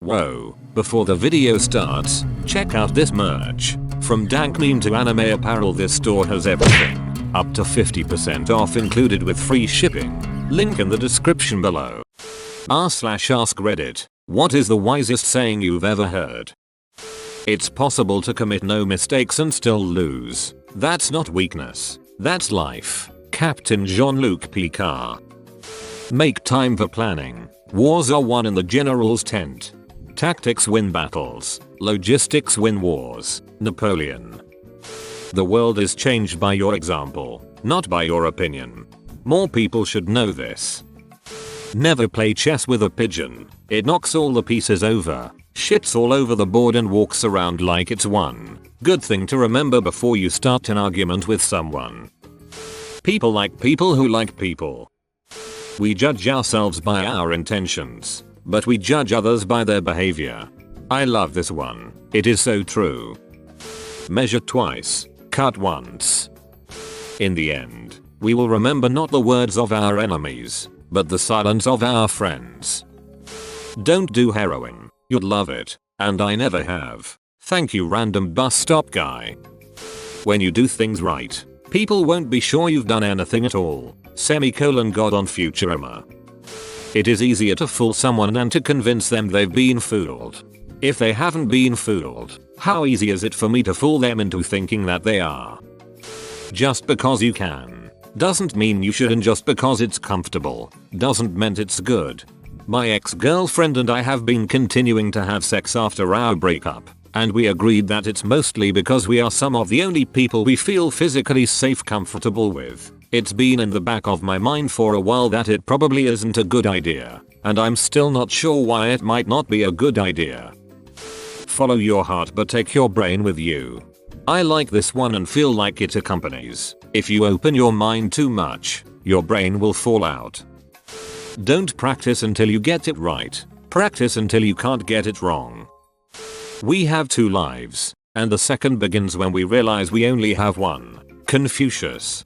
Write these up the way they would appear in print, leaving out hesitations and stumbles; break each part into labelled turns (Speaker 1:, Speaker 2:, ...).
Speaker 1: Whoa, before the video starts, check out this merch. From dank meme to anime apparel, this store has everything. Up to 50% off included with free shipping. Link in the description below. r/AskReddit. What is the wisest saying you've ever heard? It's possible to commit no mistakes and still lose. That's not weakness. That's life. Captain Jean-Luc Picard. Make time for planning. Wars are won in the general's tent. Tactics win battles. Logistics win wars. Napoleon. The world is changed by your example, not by your opinion. More people should know this. Never play chess with a pigeon. It knocks all the pieces over, shits all over the board and walks around like it's won. Good thing to remember before you start an argument with someone. People like people who like people. We judge ourselves by our intentions, but we judge others by their behavior. I love this one. It is so true. Measure twice, cut once. In the end, we will remember not the words of our enemies, but the silence of our friends. Don't do heroin. You'd love it, and I never have. Thank you, random bus stop guy. When you do things right, people won't be sure you've done anything at all. God on Futurama. It is easier to fool someone than to convince them they've been fooled. If they haven't been fooled, how easy is it for me to fool them into thinking that they are? Just because you can doesn't mean you should, and just because it's comfortable doesn't mean it's good. My ex-girlfriend and I have been continuing to have sex after our breakup, and we agreed that it's mostly because we are some of the only people we feel physically safe, comfortable with. It's been in the back of my mind for a while that it probably isn't a good idea, and I'm still not sure why it might not be a good idea. Follow your heart but take your brain with you. I like this one and feel like it accompanies. If you open your mind too much, your brain will fall out. Don't practice until you get it right. Practice until you can't get it wrong. We have two lives, and the second begins when we realize we only have one. Confucius.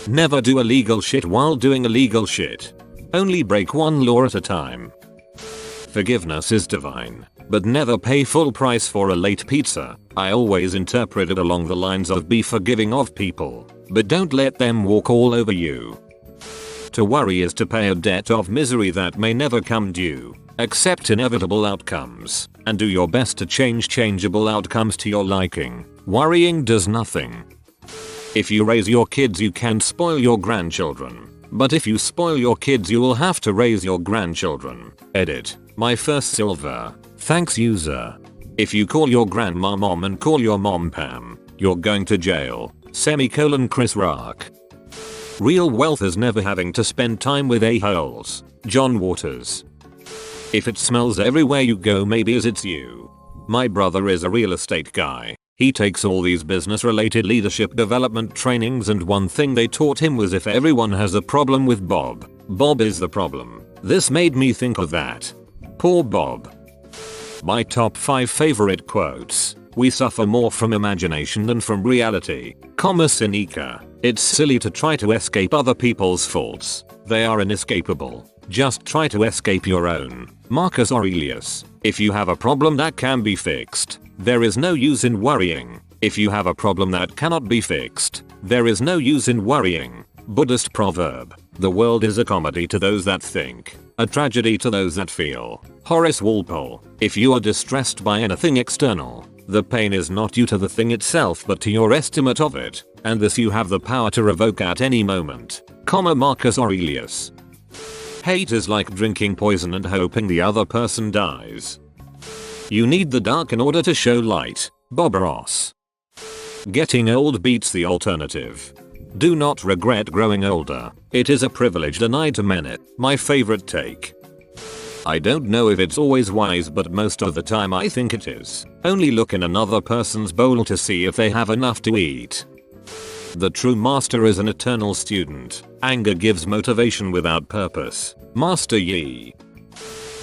Speaker 1: Never do illegal shit while doing illegal shit. Only break one law at a time. Forgiveness is divine, but never pay full price for a late pizza. I always interpret it along the lines of be forgiving of people, but don't let them walk all over you. To worry is to pay a debt of misery that may never come due. Accept inevitable outcomes, and do your best to change changeable outcomes to your liking. Worrying does nothing. If you raise your kids, you can spoil your grandchildren. But if you spoil your kids, you will have to raise your grandchildren. Edit. My first silver. Thanks, user. If you call your grandma mom and call your mom Pam, you're going to jail. Chris Rock. Real wealth is never having to spend time with a-holes. John Waters. If it smells everywhere you go, maybe it's you. My brother is a real estate guy. He takes all these business related leadership development trainings, and one thing they taught him was if everyone has a problem with Bob, Bob is the problem. This made me think of that. Poor Bob. My top 5 favorite quotes. We suffer more from imagination than from reality. Seneca. It's silly to try to escape other people's faults. They are inescapable. Just try to escape your own. Marcus Aurelius. If you have a problem that can be fixed, there is no use in worrying. If you have a problem that cannot be fixed, there is no use in worrying. Buddhist proverb. The world is a comedy to those that think, a tragedy to those that feel. Horace Walpole. If you are distressed by anything external, the pain is not due to the thing itself but to your estimate of it, and this you have the power to revoke at any moment. Marcus Aurelius. Hate is like drinking poison and hoping the other person dies. You need the dark in order to show light. Bob Ross. Getting old beats the alternative. Do not regret growing older. It is a privilege denied to many. My favorite take. I don't know if it's always wise, but most of the time I think it is. Only look in another person's bowl to see if they have enough to eat. The true master is an eternal student. Anger gives motivation without purpose. Master Yi.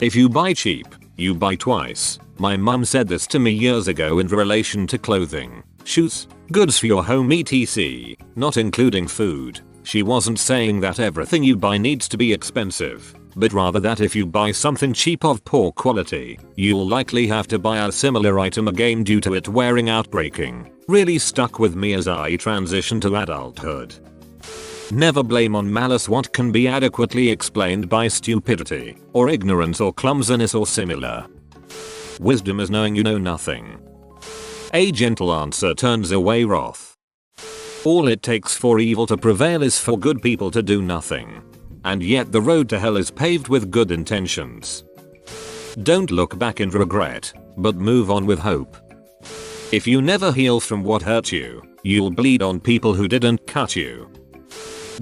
Speaker 1: If you buy cheap, you buy twice. My mum said this to me years ago in relation to clothing, shoes, goods for your home etc., not including food. She wasn't saying that everything you buy needs to be expensive, but rather that if you buy something cheap of poor quality, you'll likely have to buy a similar item again due to it wearing out, breaking. Really stuck with me as I transition to adulthood. Never blame on malice what can be adequately explained by stupidity, or ignorance, or clumsiness, or similar. Wisdom is knowing you know nothing. A gentle answer turns away wrath. All it takes for evil to prevail is for good people to do nothing. And yet the road to hell is paved with good intentions. Don't look back in regret, but move on with hope. If you never heal from what hurt you, you'll bleed on people who didn't cut you.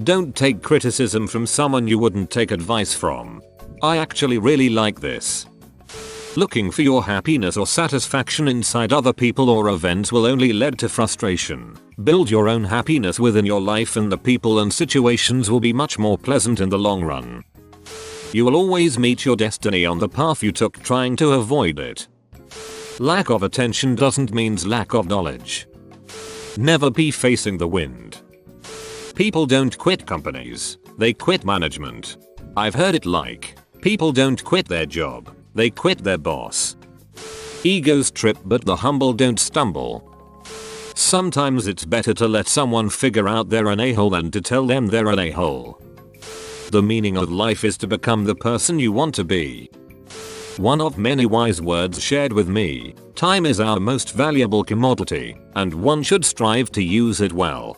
Speaker 1: Don't take criticism from someone you wouldn't take advice from. I actually really like this. Looking for your happiness or satisfaction inside other people or events will only lead to frustration. Build your own happiness within your life, and the people and situations will be much more pleasant in the long run. You will always meet your destiny on the path you took trying to avoid it. Lack of attention doesn't mean lack of knowledge. Never be facing the wind. People don't quit companies, they quit management. I've heard it like, people don't quit their job, they quit their boss. Egos trip but the humble don't stumble. Sometimes it's better to let someone figure out they're an a-hole than to tell them they're an a-hole. The meaning of life is to become the person you want to be. One of many wise words shared with me, time is our most valuable commodity, and one should strive to use it well.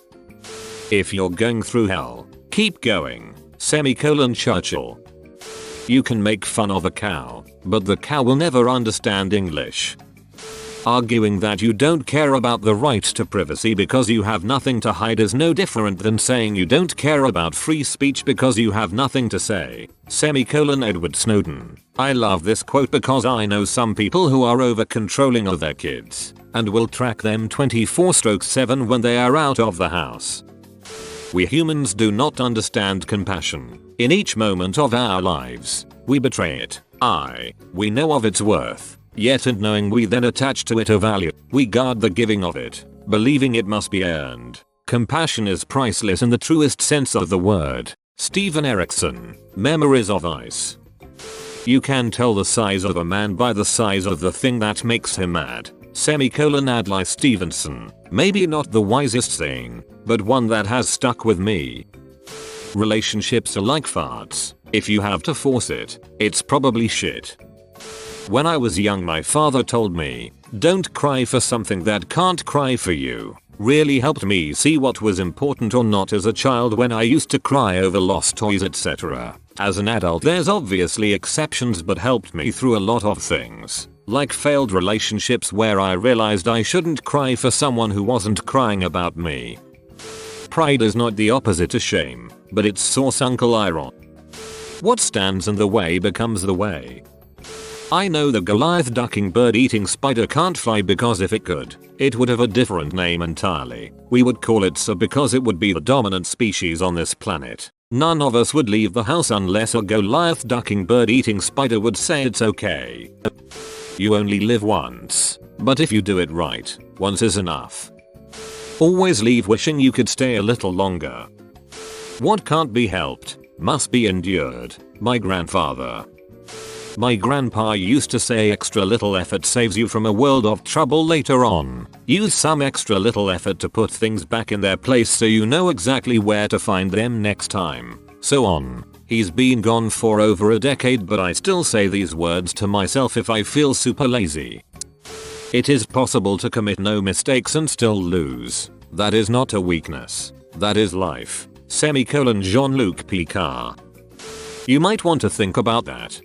Speaker 1: If you're going through hell, keep going. Churchill. You can make fun of a cow, but the cow will never understand English. Arguing that you don't care about the right to privacy because you have nothing to hide is no different than saying you don't care about free speech because you have nothing to say. Edward Snowden. I love this quote because I know some people who are over controlling of their kids and will track them 24/7 when they are out of the house. We humans do not understand compassion. In each moment of our lives, we betray it. We know of its worth, yet in knowing we then attach to it a value. We guard the giving of it, believing it must be earned. Compassion is priceless in the truest sense of the word. Steven Erikson, Memories of Ice. You can tell the size of a man by the size of the thing that makes him mad. Adlai Stevenson. Maybe not the wisest thing, but one that has stuck with me. Relationships are like farts. If you have to force it, it's probably shit. When I was young, my father told me, don't cry for something that can't cry for you. Really helped me see what was important or not as a child when I used to cry over lost toys, etc. As an adult there's obviously exceptions, but helped me through a lot of things. Like failed relationships where I realized I shouldn't cry for someone who wasn't crying about me. Pride is not the opposite to shame, but its source Uncle Iron. What stands in the way becomes the way. I know the Goliath ducking bird eating spider can't fly because if it could, it would have a different name entirely. We would call it so because it would be the dominant species on this planet. None of us would leave the house unless a Goliath ducking bird eating spider would say it's okay. You only live once, but if you do it right, once is enough. Always leave wishing you could stay a little longer. What can't be helped must be endured. My grandfather. My grandpa used to say extra little effort saves you from a world of trouble later on. Use some extra little effort to put things back in their place so you know exactly where to find them next time. So on. He's been gone for over a decade, but I still say these words to myself if I feel super lazy. It is possible to commit no mistakes and still lose. That is not a weakness. That is life. Jean-Luc Picard. You might want to think about that.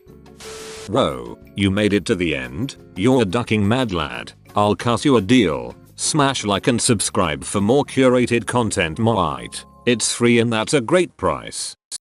Speaker 1: Whoa, you made it to the end? You're a ducking mad lad. I'll cut you a deal. Smash like and subscribe for more curated content. It's free and that's a great price.